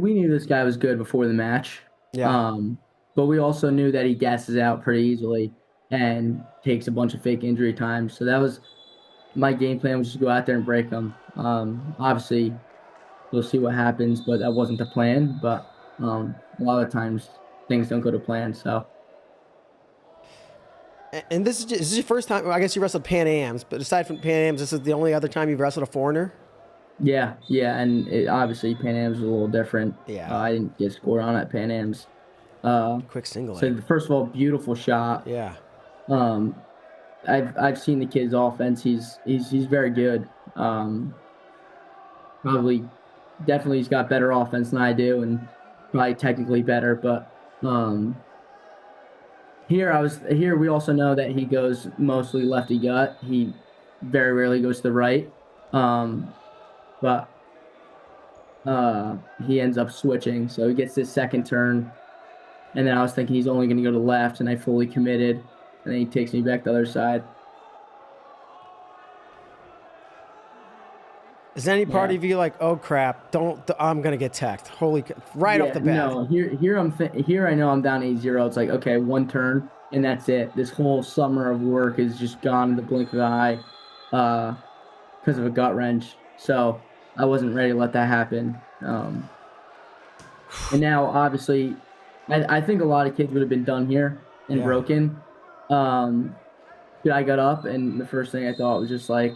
we knew this guy was good before the match. Yeah. But we also knew that he gasses out pretty easily and takes a bunch of fake injury time. So that was my game plan, was just go out there and break him. Obviously, we'll see what happens, but that wasn't the plan. But a lot of times things don't go to plan. So And this is your first time. I guess you wrestled Pan Ams, but aside from Pan Ams, this is the only other time you've wrestled a foreigner. yeah, and obviously Pan Am's was a little different. Yeah. I didn't get scored on at Pan Am's. Quick single. So first of all, beautiful shot. Yeah. Um, I've seen the kid's offense. He's very good. Probably, definitely, he's got better offense than I do, and probably technically better. But here we also know that he goes mostly lefty gut. He very rarely goes to the right. But he ends up switching, so he gets his second turn. And then I was thinking he's only going to go to left, and I fully committed. And then he takes me back the other side. Is there any part of you like, oh crap, I'm gonna get teched? Right off the bat. No, here I know I'm down 8-0. It's like, okay, one turn and that's it. This whole summer of work is just gone in the blink of the eye, because of a gut wrench. So I wasn't ready to let that happen. And now, obviously, I think a lot of kids would have been done here and broken. But I got up, and the first thing I thought was just like,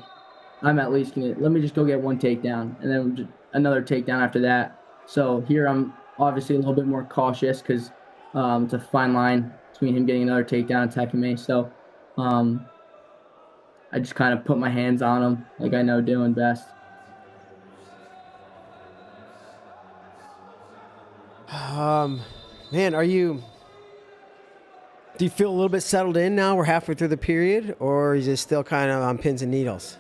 I'm at least let me just go get one takedown, and then just another takedown after that. So here I'm obviously a little bit more cautious because it's a fine line between him getting another takedown and attacking me. So I just kind of put my hands on him like I know doing best. Man, do you feel a little bit settled in now? We're halfway through the period, or is it still kind of on pins and needles?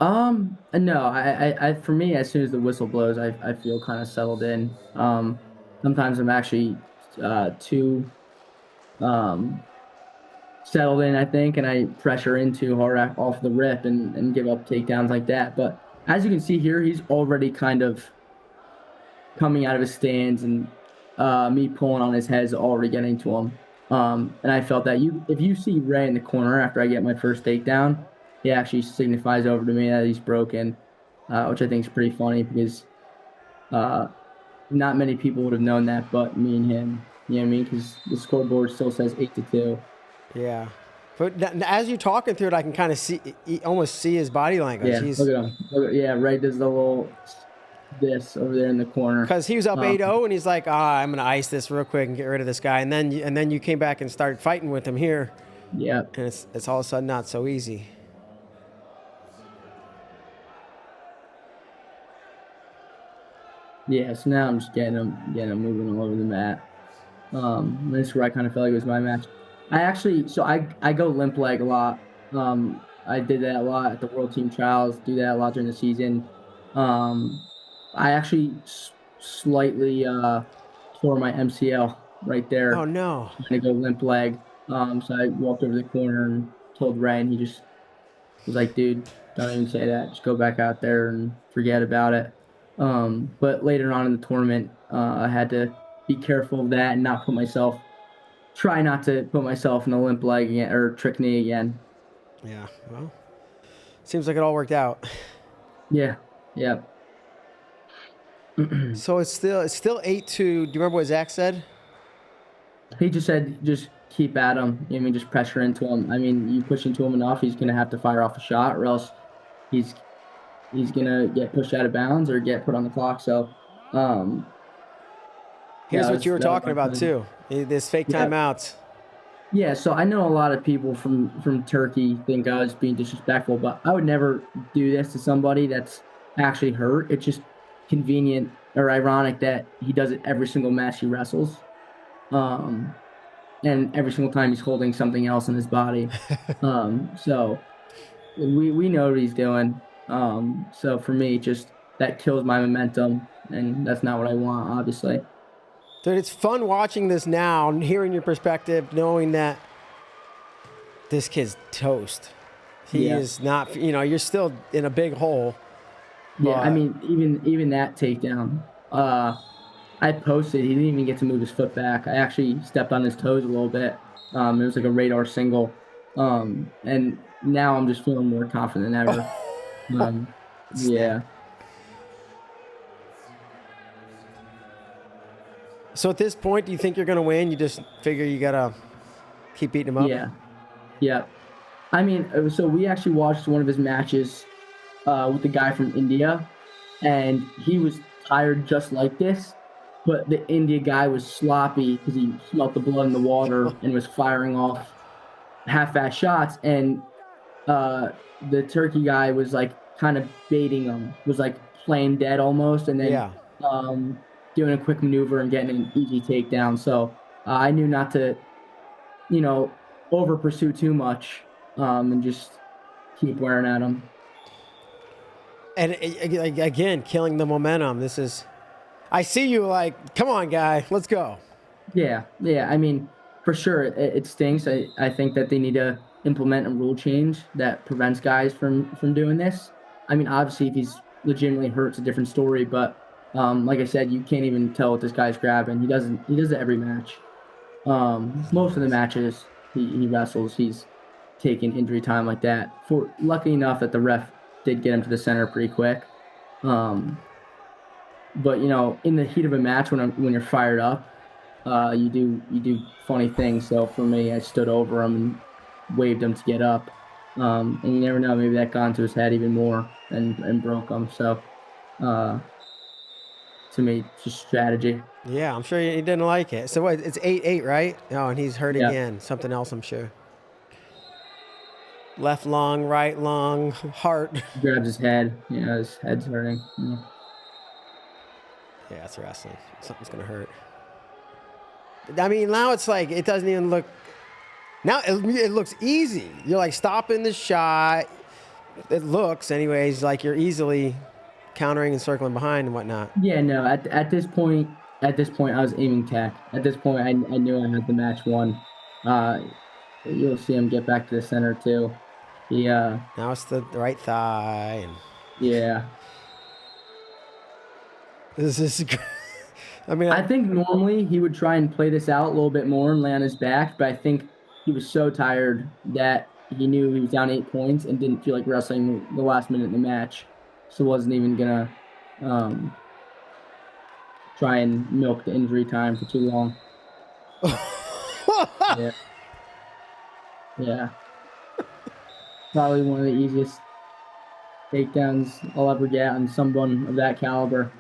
No, I for me, as soon as the whistle blows, I feel kind of settled in. Sometimes I'm actually too settled in, I think, and I pressure in too hard off the rip and give up takedowns like that. But as you can see here, he's already kind of coming out of his stance, and me pulling on his head is already getting to him. And I felt that if you see Ray in the corner after I get my first takedown, he actually signifies over to me that he's broken, which I think is pretty funny because not many people would have known that but me and him. You know what I mean? Because the scoreboard still says 8-2. Yeah. But as you're talking through it, I can kind of almost see his body language. Yeah, look at him. Ray does the little this over there in the corner. Because he was up 8-0, and he's like, I'm going to ice this real quick and get rid of this guy. And then you came back and started fighting with him here. Yeah. And it's all of a sudden not so easy. Yeah, so now I'm just getting him moving all over the mat. This is where I kind of felt like it was my match. I go limp leg a lot. I did that a lot at the World Team Trials, do that a lot during the season. I actually slightly tore my MCL right there. Oh, no. I'm going to go limp leg. So I walked over the corner and told Ray, and he just was like, dude, don't even say that. Just go back out there and forget about it. But later on in the tournament, I had to be careful of that and try not to put myself in a limp leg again, or trick knee again. Yeah, well, seems like it all worked out. Yeah. So it's still 8-2. Do you remember what Zach said? He just said, just keep at him. I mean, just pressure into him. I mean, you push into him enough, he's going to have to fire off a shot, or else he's going to get pushed out of bounds or get put on the clock. So, here's what you were talking about too. This fake timeouts. Yeah, so I know a lot of people from Turkey think I was being disrespectful, but I would never do this to somebody that's actually hurt. It's just convenient or ironic that he does it every single match he wrestles. And every single time he's holding something else in his body. So we know what he's doing. So for me, just that kills my momentum, and that's not what I want, obviously. Dude, it's fun watching this now and hearing your perspective, knowing that this kid's toast. He is not, you're still in a big hole. Yeah, I mean, even that takedown, I posted. He didn't even get to move his foot back. I actually stepped on his toes a little bit. It was like a radar single. And now I'm just feeling more confident than ever. Snap. Yeah, So at this point, do you think you're going to win? You just figure you got to keep beating him up? yeah, yeah. I mean, so we actually watched one of his matches with the guy from India, and he was tired just like this, but the India guy was sloppy because he smelt the blood in the water and was firing off half-ass shots, and the turkey guy was like kind of baiting him, was like playing dead almost, and then Yeah. doing a quick maneuver and getting an easy takedown. So I knew not to, you know, over pursue too much and just keep wearing at him. And again, killing the momentum. This is, I see you like, come on, guy, let's go. Yeah, yeah. I mean, for sure, it stinks. I think that they need to implement a rule change that prevents guys from doing this. I mean, obviously, if he's legitimately hurt, it's a different story. But like I said, you can't even tell what this guy's grabbing. He doesn't. He does it every match. Most of the matches he wrestles, he's taking injury time like that. For lucky enough that the ref did get him to the center pretty quick. Um, but in the heat of a match when you're fired up, you do funny things. So for me, I stood over him and waved him to get up. And you never know, maybe that got into his head even more and broke him. So uh, to me, just strategy. Yeah, I'm sure he didn't like it. So what? It's 8-8, right? Oh, and he's hurt Yeah, again. Something else, I'm sure. Left lung, right lung, heart. grabs his head. Yeah, his head's hurting. Yeah. Yeah, it's wrestling. Something's gonna hurt. I mean, now it's like it doesn't even look. Now it looks easy. You're like stopping the shot. It looks, anyways, like you're easily countering and circling behind and whatnot. Yeah, no. At this point, I was aiming tech. At this point, I knew I had the match won. Uh, you'll see him get back to the center too. He Now it's the right thigh, and yeah. this is. I mean, I think normally he would try and play this out a little bit more and lay on his back, but I think he was so tired that he knew he was down 8 points and didn't feel like wrestling the last minute in the match, so wasn't even gonna um, try and milk the injury time for too long. Yeah, yeah, probably one of the easiest takedowns I'll ever get on someone of that caliber.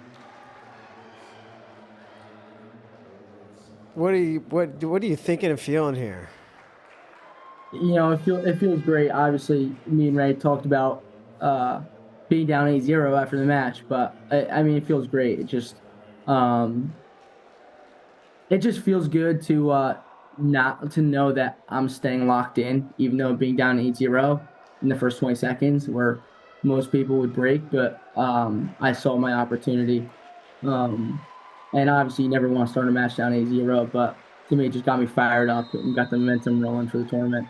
what are you thinking and feeling here? It feels great. Obviously, me and Ray talked about uh, being down 8-0 after the match, but I mean, it feels great. Um, it just feels good to not to know that I'm staying locked in, even though being down 8-0 in the first 20 seconds, where most people would break. But I saw my opportunity, um, and obviously, you never want to start a match down 8-0, but to me, it just got me fired up and got the momentum rolling for the tournament.